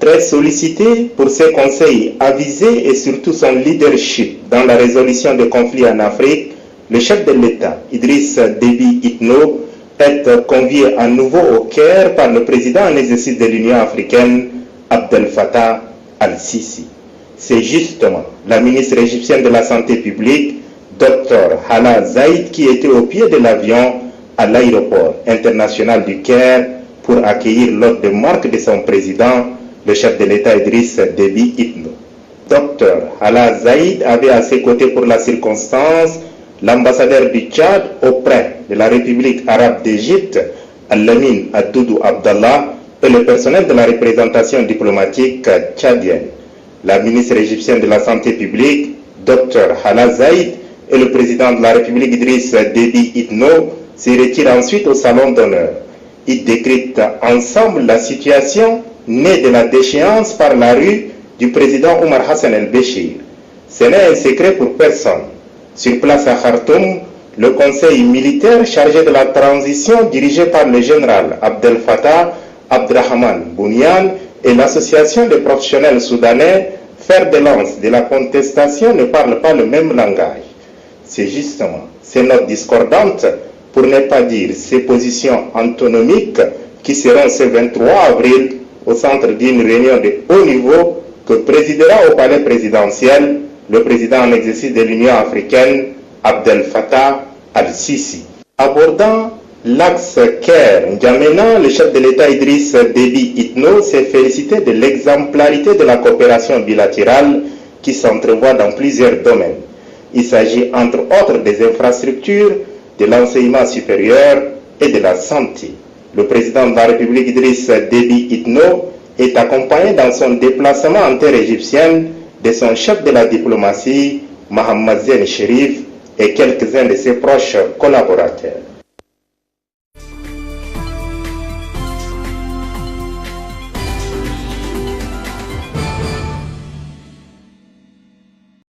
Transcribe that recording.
Très sollicité pour ses conseils avisés et surtout son leadership dans la résolution des conflits en Afrique, le chef de l'État, Idriss Déby Itno, est convié à nouveau au Caire par le président en exercice de l'Union africaine, Abdel Fattah al-Sisi. C'est justement la ministre égyptienne de la Santé publique, Dr Hala Zaïd, qui était au pied de l'avion à l'aéroport international du Caire pour accueillir l'hôte de marque de son président, le chef de l'État Idriss Déby Itno. Dr Hala Zaïd avait à ses côtés pour la circonstance l'ambassadeur du Tchad auprès de la République arabe d'Égypte, Al-Lamin Abdoudou Abdallah, et le personnel de la représentation diplomatique tchadienne. La ministre égyptienne de la Santé publique, Dr Hala Zaïd, et le président de la République Idriss Déby Itno se retirent ensuite au salon d'honneur. Ils décryptent ensemble la situation née de la déchéance par la rue du président Omar Hassan el-Béchir. Ce n'est un secret pour personne. Sur place à Khartoum, le conseil militaire chargé de la transition dirigé par le général Abdel Fattah Abdrahman Bounian et l'association des professionnels soudanais, fer de lance de la contestation, ne parlent pas le même langage. C'est justement ces notes discordantes, pour ne pas dire ces positions antinomiques, qui seront ce 23 avril au centre d'une réunion de haut niveau que présidera au palais présidentiel le président en exercice de l'Union africaine, Abdel Fattah al-Sisi. Abordant l'axe Caire-N'Djamena, le chef de l'État Idriss Déby Itno s'est félicité de l'exemplarité de la coopération bilatérale qui s'entrevoit dans plusieurs domaines. Il s'agit entre autres des infrastructures, de l'enseignement supérieur et de la santé. Le président de la République Idriss Déby Itno est accompagné dans son déplacement en terre égyptienne de son chef de la diplomatie, Mohamed Zen Cherif, et quelques-uns de ses proches collaborateurs.